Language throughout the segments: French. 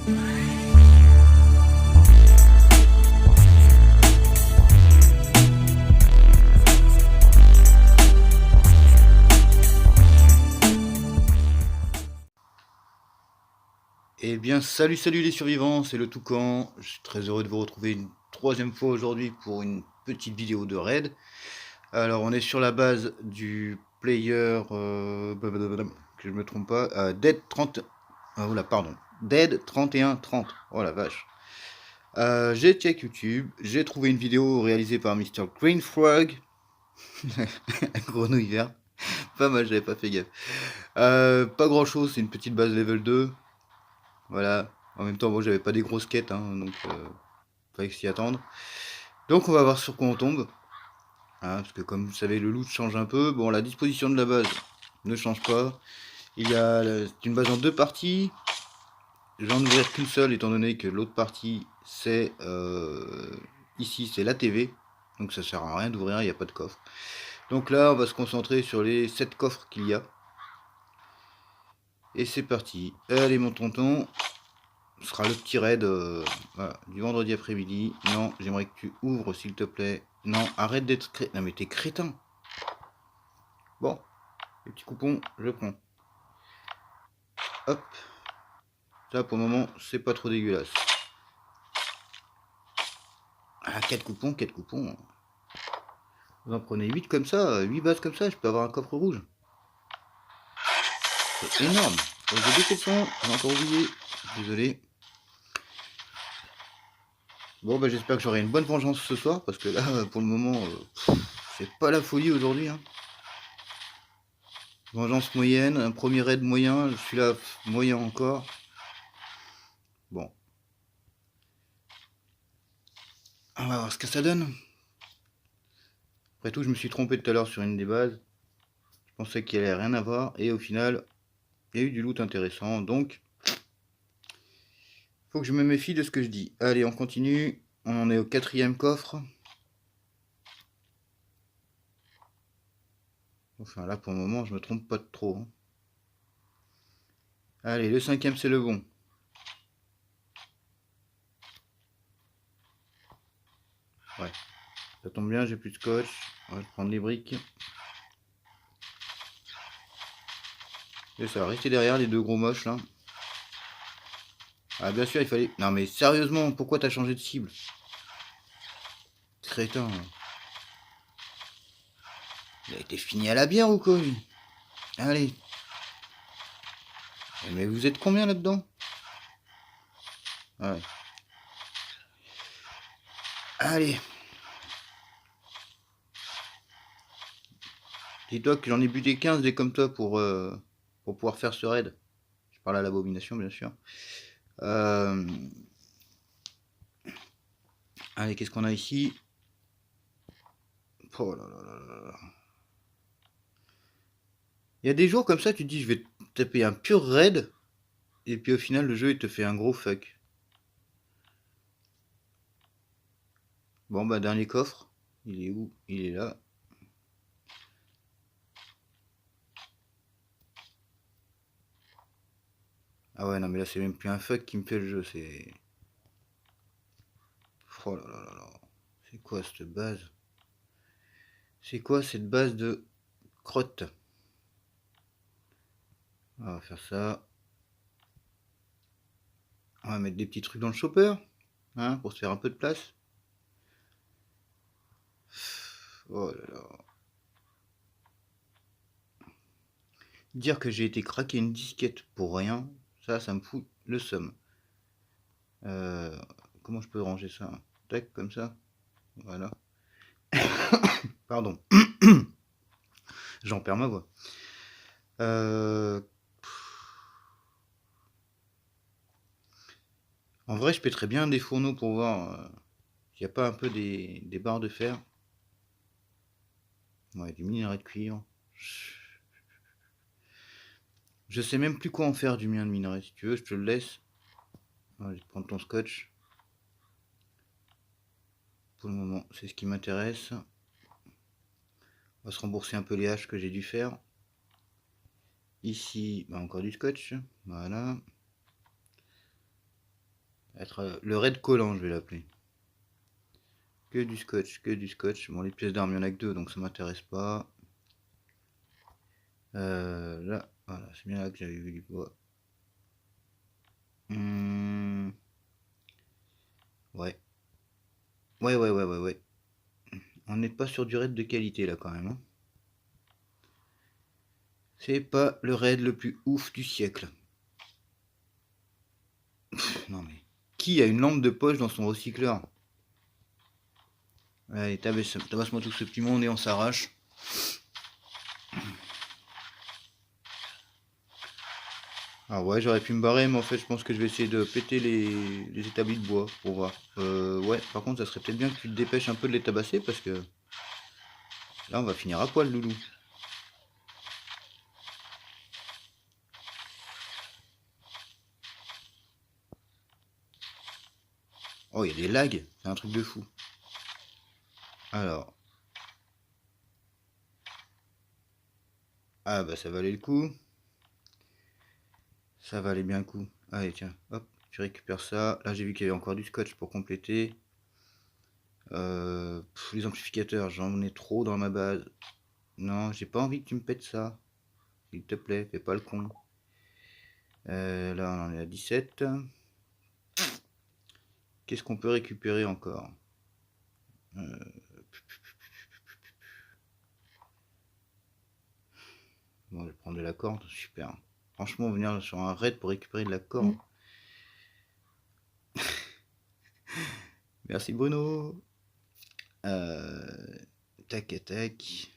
Eh bien, salut les survivants, c'est le Toucan. Je suis très heureux de vous retrouver une troisième fois aujourd'hui pour une petite vidéo de raid. Alors, on est sur la base du player, que je me trompe pas, Dead 30... Ah, oula, pardon. Dead 3130. Oh la vache. J'ai check YouTube, j'ai trouvé une vidéo réalisée par Mr. Green Frog. Grenouille verte. Pas mal, j'avais pas fait gaffe. Pas grand chose, c'est une petite base level 2. Voilà. En même temps, bon, j'avais pas des grosses quêtes, hein, donc fallait s'y attendre. Donc on va voir sur quoi on tombe. Hein, parce que comme vous savez, le loot change un peu. Bon, la disposition de la base ne change pas. Il y a une base en deux parties. J'en ouvrir qu'une seule, étant donné que l'autre partie, c'est ici, c'est la TV. Donc ça sert à rien d'ouvrir, il n'y a pas de coffre. Donc là, on va se concentrer sur les 7 coffres qu'il y a. Et c'est parti. Allez, mon tonton. Ce sera le petit raid voilà, du vendredi après-midi. Non, j'aimerais que tu ouvres, s'il te plaît. Non, arrête d'être crétin. Non, mais t'es crétin. Bon, les petits coupons, je prends. Hop. Ça, pour le moment, c'est pas trop dégueulasse. Ah, 4 coupons, 4 coupons. Vous en prenez 8 comme ça, 8 bases comme ça, je peux avoir un coffre rouge. C'est énorme. J'ai des déceptions, j'ai encore oublié. Désolé. Bon, bah j'espère que j'aurai une bonne vengeance ce soir, parce que là, pour le moment, c'est pas la folie aujourd'hui. Hein. Vengeance moyenne, un premier raid moyen, je suis là moyen encore. Bon. On va voir ce que ça donne. Après tout, je me suis trompé tout à l'heure sur une des bases. Je pensais qu'il n'y allait rien avoir, et au final, il y a eu du loot intéressant, donc faut que je me méfie de ce que je dis. Allez, on continue. On en est au 4e coffre. Enfin là, pour le moment, je me trompe pas de trop. Hein. Allez, le 5e, c'est le bon. Ouais, ça tombe bien, j'ai plus de scotch. On va prendre les briques. Et ça va rester derrière les deux gros moches là. Ah bien sûr, il fallait... Non mais sérieusement, pourquoi t'as changé de cible? Crétin. Il a été fini à la bière ou quoi lui? Allez. Mais vous êtes combien là-dedans? Ouais. Allez. Dis-toi que j'en ai buté 15 des comme toi pour pouvoir faire ce raid. Je parle à l'abomination bien sûr. Allez, qu'est-ce qu'on a ici? Oh là là là là. Il y a des jours comme ça, tu te dis je vais taper un pur raid, et puis au final le jeu il te fait un gros fuck. Bon bah dernier coffre, il est où? Il est là. Ah ouais non mais là c'est même plus un fuck qui me fait le jeu, c'est... Oh là là là là. C'est quoi cette base? C'est quoi cette base de crotte? On va faire ça. On va mettre des petits trucs dans le chopper, hein, pour se faire un peu de place. Oh là là. Dire que j'ai été craquer une disquette pour rien, ça me fout le seum. Comment je peux ranger ça? Tac, comme ça. Voilà. Pardon. J'en perds ma voix. En vrai, je pèterais bien des fourneaux pour voir s'il n'y a pas un peu des barres de fer. Ouais, du minerai de cuivre. Je sais même plus quoi en faire du mien de minerai. Si tu veux, je te le laisse. Je vais prendre ton scotch. Pour le moment, c'est ce qui m'intéresse. On va se rembourser un peu les haches que j'ai dû faire. Ici, bah encore du scotch. Voilà. être le raid collant, je vais l'appeler. Que du scotch, que du scotch. Bon, les pièces d'armes, il y en a que 2, donc ça m'intéresse pas. Là, voilà, c'est bien là que j'avais vu du bois. Ouais. Ouais. On n'est pas sur du raid de qualité là quand même. Hein. C'est pas le raid le plus ouf du siècle. Non mais. Qui a une lampe de poche dans son recycleur? Allez, tabasse-moi tout ce petit monde et on s'arrache. Ah ouais, j'aurais pu me barrer, mais en fait, je pense que je vais essayer de péter les établis de bois pour voir. Ouais, par contre, ça serait peut-être bien que tu te dépêches un peu de les tabasser parce que là, on va finir à poil, loulou. Oh, il y a des lags, c'est un truc de fou. Alors. Ah bah ça valait le coup. Ça valait bien le coup. Allez, tiens, hop, tu récupères ça. Là, j'ai vu qu'il y avait encore du scotch pour compléter. Les amplificateurs, j'en ai trop dans ma base. Non, j'ai pas envie que tu me pètes ça. S'il te plaît, fais pas le con. Là, on en est à 17. Qu'est-ce qu'on peut récupérer encore? Bon, je vais prendre de la corde, super. Franchement, venir sur un raid pour récupérer de la corde. Merci Bruno. Tac, tac.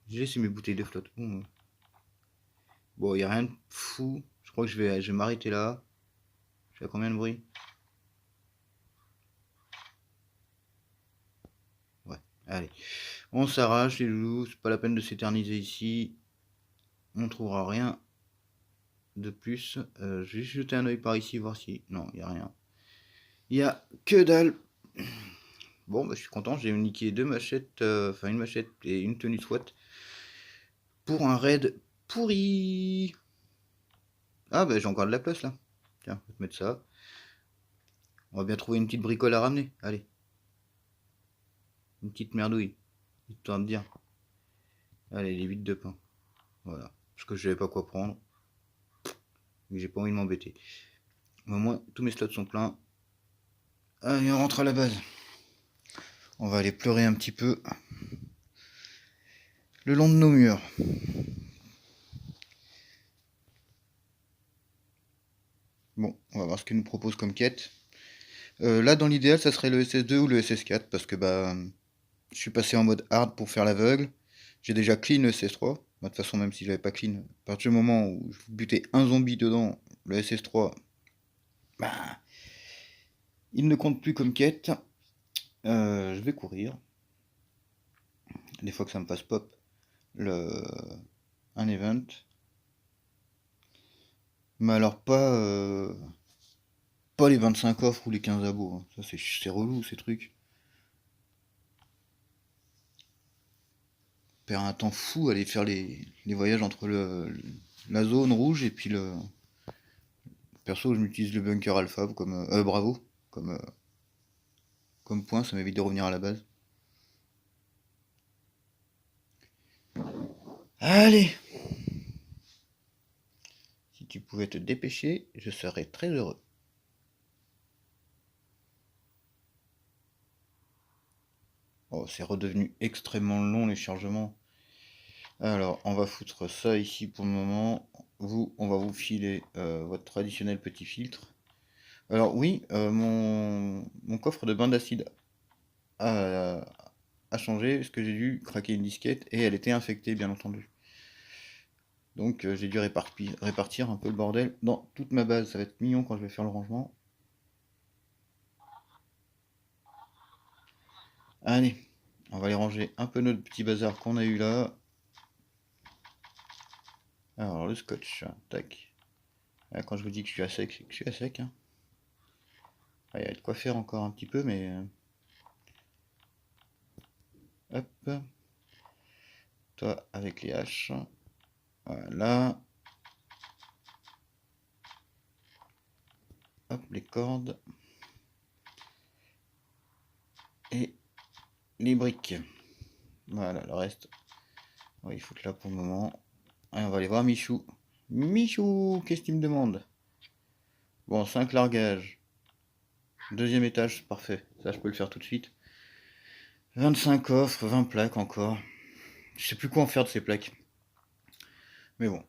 J'ai laissé mes bouteilles de flotte. Bon, il n'y a rien de fou. Je crois que je vais m'arrêter là. Je fais combien de bruit? Ouais, allez. On s'arrache les loulous. C'est pas la peine de s'éterniser ici. On trouvera rien de plus. Je vais juste jeter un oeil par ici, voir si... Non, il n'y a rien. Il n'y a que dalle. Bon, bah, je suis content. J'ai niqué 2 machettes. Enfin, une machette et une tenue SWAT. Pour un raid pourri. Ah, bah, j'ai encore de la place là. Tiens, on va te mettre ça. On va bien trouver une petite bricole à ramener. Allez. Une petite merdouille. Histoire de dire. Allez, les 8 de pain. Voilà. Parce que je savais pas quoi prendre. Mais j'ai pas envie de m'embêter. Au moins, tous mes slots sont pleins. Allez, on rentre à la base. On va aller pleurer un petit peu. Le long de nos murs. Bon, on va voir ce qu'il nous propose comme quête. Là, dans l'idéal, ça serait le SS2 ou le SS4. Parce que bah, je suis passé en mode hard pour faire l'aveugle. J'ai déjà clean le SS3. Bah, de toute façon, même si j'avais pas clean, à partir du moment où je butais un zombie dedans, le SS3, bah, il ne compte plus comme quête. Je vais courir. Des fois que ça me passe pop le... un event. Mais alors pas les 25 coffres ou les 15 abos. Hein. Ça c'est relou ces trucs. Perd un temps fou à aller faire les voyages entre la zone rouge et puis le... Perso, je m'utilise le bunker alpha comme... bravo. Comme, comme point, ça m'évite de revenir à la base. Allez! Si tu pouvais te dépêcher, je serais très heureux. Oh, c'est redevenu extrêmement long les chargements. Alors, on va foutre ça ici pour le moment. Vous, on va vous filer votre traditionnel petit filtre. Alors oui, mon coffre de bain d'acide a, a changé parce que j'ai dû craquer une disquette et elle était infectée, bien entendu. Donc j'ai dû répartir un peu le bordel dans toute ma base. Ça va être mignon quand je vais faire le rangement. Allez, on va aller ranger un peu notre petit bazar qu'on a eu là. Alors le scotch, tac. Là, quand je vous dis que je suis à sec, c'est que je suis à sec. Hein. Ah, il y a de quoi faire encore un petit peu, mais... hop. Toi avec les haches. Voilà. hop, les cordes. Et les briques. Voilà, le reste, on va y foutre là pour le moment. Allez, on va aller voir Michou. Michou, qu'est-ce qu'il me demande? Bon, 5 largages. Deuxième étage, parfait. Ça, je peux le faire tout de suite. 25 coffres, 20 plaques encore. Je sais plus quoi en faire de ces plaques. Mais bon.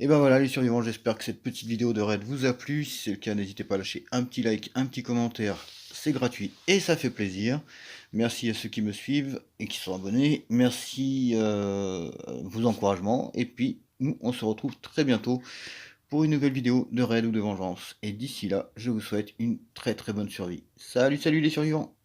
Et ben voilà les survivants, j'espère que cette petite vidéo de raid vous a plu. Si c'est le cas, n'hésitez pas à lâcher un petit like, un petit commentaire. C'est gratuit et ça fait plaisir. Merci à ceux qui me suivent et qui sont abonnés. Merci vos encouragements. Et puis, nous, on se retrouve très bientôt pour une nouvelle vidéo de raid ou de vengeance. Et d'ici là, je vous souhaite une très très bonne survie. Salut, salut les survivants!